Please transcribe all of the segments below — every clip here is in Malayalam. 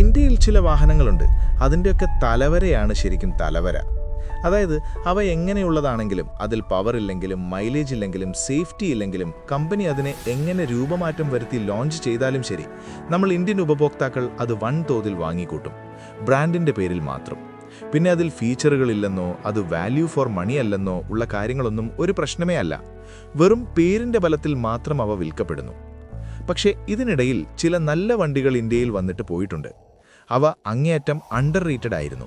ഇന്ത്യയിൽ ചില വാഹനങ്ങളുണ്ട്, അതിൻ്റെയൊക്കെ തലവരയാണ് ശരിക്കും തലവര. അതായത് അവ എങ്ങനെയുള്ളതാണെങ്കിലും അതിൽ പവർ ഇല്ലെങ്കിലും മൈലേജ് ഇല്ലെങ്കിലും സേഫ്റ്റി ഇല്ലെങ്കിലും കമ്പനി അതിനെ എങ്ങനെ രൂപമാറ്റം വരുത്തി ലോഞ്ച് ചെയ്താലും ശരി, നമ്മൾ ഇന്ത്യൻ ഉപഭോക്താക്കൾ അത് വൻതോതിൽ വാങ്ങിക്കൂട്ടും, ബ്രാൻഡിൻ്റെ പേരിൽ മാത്രം. പിന്നെ അതിൽ ഫീച്ചറുകളില്ലെന്നോ അത് വാല്യൂ ഫോർ മണി അല്ലെന്നോ ഉള്ള കാര്യങ്ങളൊന്നും ഒരു പ്രശ്നമേ അല്ല. വെറും പേരിൻ്റെ ബലത്തിൽ മാത്രം അവ വിൽക്കപ്പെടുന്നു. പക്ഷേ ഇതിനിടയിൽ ചില നല്ല വണ്ടികൾ ഇന്ത്യയിൽ വന്നിട്ട് പോയിട്ടുണ്ട്. അവ അങ്ങേയറ്റം അണ്ടർ റേറ്റഡ് ആയിരുന്നു.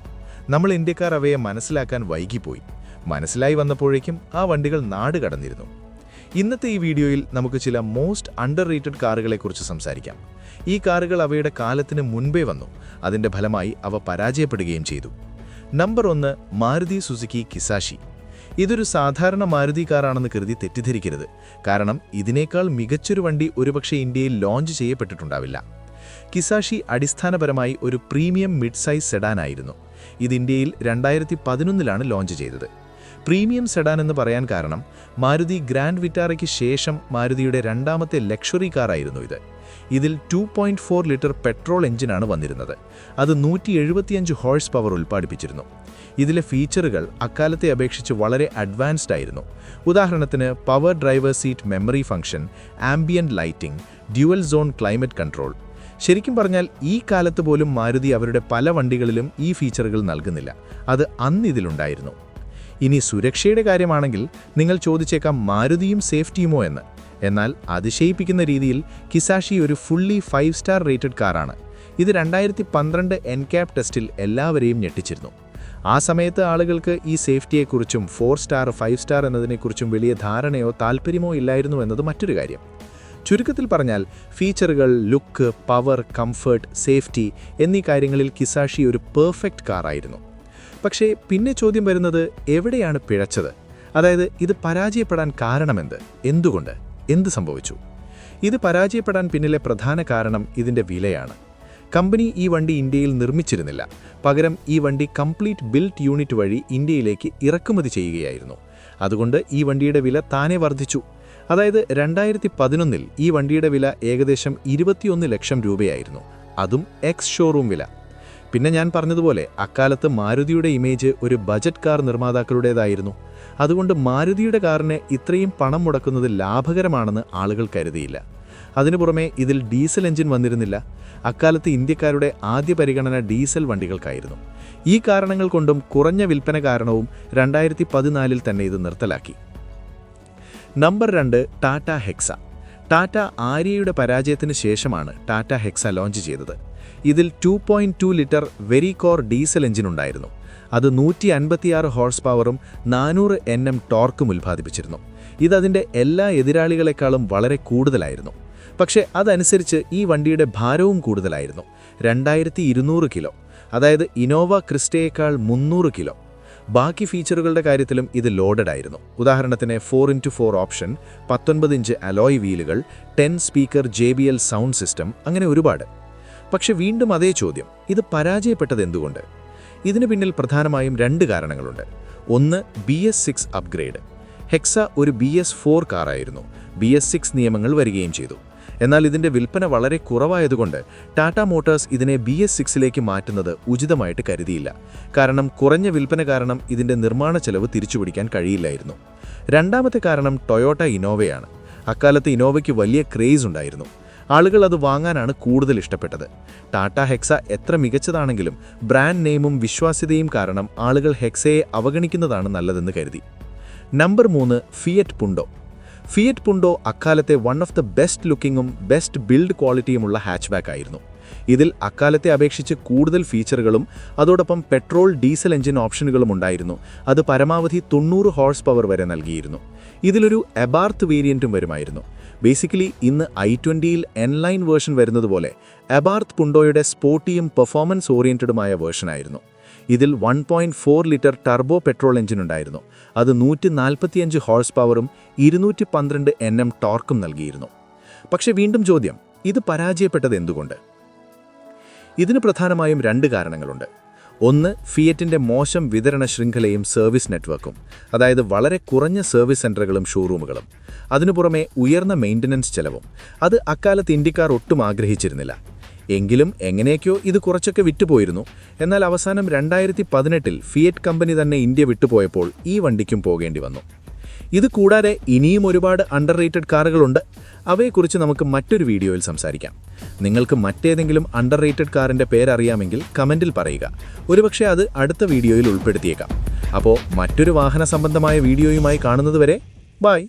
നമ്മൾ ഇന്ത്യക്കാർ അവയെ മനസ്സിലാക്കാൻ വൈകിപ്പോയി. മനസ്സിലായി വന്നപ്പോഴേക്കും ആ വണ്ടികൾ നാട് കടന്നിരുന്നു. ഇന്നത്തെ ഈ വീഡിയോയിൽ നമുക്ക് ചില മോസ്റ്റ് അണ്ടർ റേറ്റഡ് കാറുകളെക്കുറിച്ച് സംസാരിക്കാം. ഈ കാറുകൾ അവയുടെ കാലത്തിന് മുൻപേ വന്നു, അതിൻ്റെ ഫലമായി അവ പരാജയപ്പെടുകയും ചെയ്തു. Number 1, Maruti Suzuki Kizashi. ഇതൊരു സാധാരണ മാരുതി കാറാണെന്ന് കരുതി തെറ്റിദ്ധരിക്കരുത്. കാരണം ഇതിനേക്കാൾ മികച്ചൊരു വണ്ടി ഒരുപക്ഷെ ഇന്ത്യയിൽ ലോഞ്ച് ചെയ്യപ്പെട്ടിട്ടുണ്ടാവില്ല. കിസാഷി അടിസ്ഥാനപരമായി ഒരു പ്രീമിയം മിഡ് സൈസ് സെഡാനായിരുന്നു. ഇത് ഇന്ത്യയിൽ 2011 ലോഞ്ച് ചെയ്തത്. പ്രീമിയം സെഡാൻ എന്ന് പറയാൻ കാരണം മാരുതി ഗ്രാൻഡ് വിറ്റാറയ്ക്ക് ശേഷം മാരുതിയുടെ രണ്ടാമത്തെ ലക്ഷറി കാറായിരുന്നു ഇത്. ഇതിൽ 2.4 ലിറ്റർ പെട്രോൾ എഞ്ചിനാണ് വന്നിരുന്നത്. അത് 175 ഹോഴ്സ് പവർ ഉൽപ്പാദിപ്പിച്ചിരുന്നു. ഇതിലെ ഫീച്ചറുകൾ അക്കാലത്തെ അപേക്ഷിച്ച് വളരെ അഡ്വാൻസ്ഡ് ആയിരുന്നു. ഉദാഹരണത്തിന് power driver seat memory function, ambient lighting, dual zone climate control. ശരിക്കും പറഞ്ഞാൽ ഈ കാലത്ത് പോലും മാരുതി അവരുടെ പല വണ്ടികളിലും ഈ ഫീച്ചറുകൾ നൽകുന്നില്ല. അത് അന്നിതിലുണ്ടായിരുന്നു. ഇനി സുരക്ഷയുടെ കാര്യമാണെങ്കിൽ നിങ്ങൾ ചോദിച്ചേക്കാം, മാരുതിയും സേഫ്റ്റിയുമോ എന്ന്. എന്നാൽ അതിശയിപ്പിക്കുന്ന രീതിയിൽ കിസാഷി ഒരു ഫുള്ളി 5 സ്റ്റാർ റേറ്റഡ് കാറാണ്. ഇത് 2012 എൻക്യാപ് ടെസ്റ്റിൽ എല്ലാവരെയും ഞെട്ടിച്ചിരുന്നു. ആ സമയത്ത് ആളുകൾക്ക് ഈ സേഫ്റ്റിയെക്കുറിച്ചും 4 സ്റ്റാർ 5 സ്റ്റാർ എന്നതിനെക്കുറിച്ചും വലിയ ധാരണയോ താല്പര്യമോ ഇല്ലായിരുന്നു എന്നത് മറ്റൊരു കാര്യം. ചുരുക്കത്തിൽ പറഞ്ഞാൽ ഫീച്ചറുകൾ, ലുക്ക്, പവർ, കംഫർട്ട്, സേഫ്റ്റി എന്നീ കാര്യങ്ങളിൽ കിസാഷി ഒരു പെർഫെക്റ്റ് കാറായിരുന്നു. പക്ഷേ പിന്നെ ചോദ്യം വരുന്നത്, എവിടെയാണ് പിഴച്ചത്? അതായത് ഇത് പരാജയപ്പെടാൻ കാരണമെന്ത്? എന്തുകൊണ്ട്? എന്ത് സംഭവിച്ചു? ഇത് പരാജയപ്പെടാൻ പിന്നിലെ പ്രധാന കാരണം ഇതിൻ്റെ വിലയാണ്. കമ്പനി ഈ വണ്ടി ഇന്ത്യയിൽ നിർമ്മിച്ചിരുന്നില്ല. പകരം ഈ വണ്ടി കംപ്ലീറ്റ് ബിൽറ്റ് യൂണിറ്റ് വഴി ഇന്ത്യയിലേക്ക് ഇറക്കുമതി ചെയ്യുകയായിരുന്നു. അതുകൊണ്ട് ഈ വണ്ടിയുടെ വില താനെ വർദ്ധിച്ചു. അതായത് 2011 ഈ വണ്ടിയുടെ വില ഏകദേശം 21 ലക്ഷം രൂപയായിരുന്നു. അതും എക്സ് ഷോറൂം വില. പിന്നെ ഞാൻ പറഞ്ഞതുപോലെ അക്കാലത്ത് മാരുതിയുടെ ഇമേജ് ഒരു ബജറ്റ് കാർ നിർമ്മാതാക്കളുടേതായിരുന്നു. അതുകൊണ്ട് മാരുതിയുടെ കാറിന് ഇത്രയും പണം മുടക്കുന്നത് ലാഭകരമാണെന്ന് ആളുകൾ കരുതിയില്ല. അതിനു പുറമെ ഇതിൽ ഡീസൽ എഞ്ചിൻ വന്നിരുന്നില്ല. അക്കാലത്ത് ഇന്ത്യക്കാരുടെ ആദ്യ പരിഗണന ഡീസൽ വണ്ടികൾക്കായിരുന്നു. ഈ കാരണങ്ങൾ കൊണ്ടും കുറഞ്ഞ വിൽപ്പന കാരണവും 2014 തന്നെ ഇത് നിർത്തലാക്കി. Number 2, Tata Hexa. ടാറ്റ ആര്യയുടെ പരാജയത്തിന് ശേഷമാണ് ടാറ്റ ഹെക്സ ലോഞ്ച് ചെയ്തത്. ഇതിൽ 2.2 ലിറ്റർ വെരികോർ ഡീസൽ എഞ്ചിനുണ്ടായിരുന്നു. അത് 156 ഹോഴ്സ് പവറും 400 Nm ടോർക്കും ഉൽപ്പാദിപ്പിച്ചിരുന്നു. ഇതതിൻ്റെ എല്ലാ എതിരാളികളെക്കാളും വളരെ കൂടുതലായിരുന്നു. പക്ഷേ അതനുസരിച്ച് ഈ വണ്ടിയുടെ ഭാരവും കൂടുതലായിരുന്നു. 2200 കിലോ. അതായത് ഇനോവ ക്രിസ്റ്റയേക്കാൾ 300 കിലോ. ബാക്കി ഫീച്ചറുകളുടെ കാര്യത്തിലും ഇത് ലോഡഡ് ആയിരുന്നു. ഉദാഹരണത്തിന് 4x4 ഓപ്ഷൻ, 19 ഇഞ്ച് അലോയ് വീലുകൾ, 10 സ്പീക്കർ JBL സൗണ്ട് സിസ്റ്റം, അങ്ങനെ ഒരുപാട്. പക്ഷെ വീണ്ടും അതേ ചോദ്യം, ഇത് പരാജയപ്പെട്ടത് എന്തുകൊണ്ട്? ഇതിന് പിന്നിൽ പ്രധാനമായും 2 കാരണങ്ങളുണ്ട്. ഒന്ന്, BS6 അപ്ഗ്രേഡ്. ഹെക്സ ഒരു BS4 കാറായിരുന്നു. BS6 നിയമങ്ങൾ വരികയും ചെയ്തു. എന്നാൽ ഇതിൻ്റെ വിൽപ്പന വളരെ കുറവായതുകൊണ്ട് ടാറ്റ മോട്ടോഴ്സ് ഇതിനെ BS6ലേക്ക് മാറ്റുന്നത് ഉചിതമായിട്ട് കരുതിയില്ല. കാരണം കുറഞ്ഞ വിൽപ്പന കാരണം ഇതിൻ്റെ നിർമ്മാണ ചെലവ് തിരിച്ചുപിടിക്കാൻ കഴിയില്ലായിരുന്നു. രണ്ടാമത്തെ കാരണം ടൊയോട്ട ഇന്നോവയാണ്. അക്കാലത്ത് ഇന്നോവയ്ക്ക് വലിയ ക്രേസ് ഉണ്ടായിരുന്നു. ആളുകൾ അത് വാങ്ങാനാണ് കൂടുതൽ ഇഷ്ടപ്പെട്ടത്. ടാറ്റ ഹെക്സ എത്ര മികച്ചതാണെങ്കിലും ബ്രാൻഡ് നെയിമും വിശ്വാസ്യതയും കാരണം ആളുകൾ ഹെക്സയെ അവഗണിക്കുന്നതാണ് നല്ലതെന്ന് കരുതി. Number 3, Fiat Punto. Fiat Punto അക്കാലത്തെ വൺ ഓഫ് ദ ബെസ്റ്റ് ലുക്കിങ്ങും ബെസ്റ്റ് ബിൽഡ് ക്വാളിറ്റിയുമുള്ള ഹാച്ച്ബാക്ക് ആയിരുന്നു. ഇതിൽ അക്കാലത്തെ അപേക്ഷിച്ച് കൂടുതൽ ഫീച്ചറുകളും അതോടൊപ്പം പെട്രോൾ, ഡീസൽ എഞ്ചിൻ ഓപ്ഷനുകളും ഉണ്ടായിരുന്നു. അത് പരമാവധി 90 ഹോഴ്സ് പവർ വരെ നൽകിയിരുന്നു. ഇതിലൊരു എബാർത്ത് വേരിയൻറ്റും വരുമായിരുന്നു. ബേസിക്കലി ഇന്ന് i20യിൽ എൻലൈൻ വേർഷൻ വരുന്നതുപോലെ എബാർത്ത് പുണ്ടോയുടെ സ്പോർട്ടിയും പെർഫോമൻസ് ഓറിയൻറ്റഡുമായ വേർഷനായിരുന്നു. ഇതിൽ 1.4 ലിറ്റർ ടർബോ പെട്രോൾ എഞ്ചിൻ ഉണ്ടായിരുന്നു. അത് 145 ഹോഴ്സ് പവറും 212 Nm ടോർക്കും നൽകിയിരുന്നു. പക്ഷേ വീണ്ടും ചോദ്യം, ഇത് പരാജയപ്പെട്ടത് എന്തുകൊണ്ട്? ഇതിന് പ്രധാനമായും 2 കാരണങ്ങളുണ്ട്. ഒന്ന്, ഫിയറ്റിൻ്റെ മോശം വിതരണ ശൃംഖലയും സർവീസ് നെറ്റ്വർക്കും. അതായത് വളരെ കുറഞ്ഞ സർവീസ് സെൻ്ററുകളും ഷോറൂമുകളും. അതിനു പുറമെ ഉയർന്ന മെയിൻ്റനൻസ് ചെലവും. അത് അക്കാലത്ത് ഇന്ത്യക്കാർ ഒട്ടും ആഗ്രഹിച്ചിരുന്നില്ല. എങ്കിലും എങ്ങനെയൊക്കെയോ ഇത് കുറച്ചൊക്കെ വിറ്റുപോയിരുന്നു. എന്നാൽ അവസാനം 2018-ൽ ഫിയറ്റ് കമ്പനി തന്നെ ഇന്ത്യ വിട്ടുപോയപ്പോൾ ഈ വണ്ടിക്കും പോകേണ്ടി വന്നു. ഇത് കൂടാതെ ഇനിയും ഒരുപാട് അണ്ടർറേറ്റഡ് കാറുകളുണ്ട്. അവയെക്കുറിച്ച് നമുക്ക് മറ്റൊരു വീഡിയോയിൽ സംസാരിക്കാം. നിങ്ങൾക്ക് മറ്റേതെങ്കിലും അണ്ടർറേറ്റഡ് കാറിൻ്റെ പേരറിയാമെങ്കിൽ കമൻറ്റിൽ പറയുക. ഒരുപക്ഷെ അത് അടുത്ത വീഡിയോയിൽ ഉൾപ്പെടുത്തിയേക്കാം. അപ്പോൾ മറ്റൊരു വാഹന സംബന്ധമായ വീഡിയോയുമായി കാണുന്നതുവരെ ബൈ.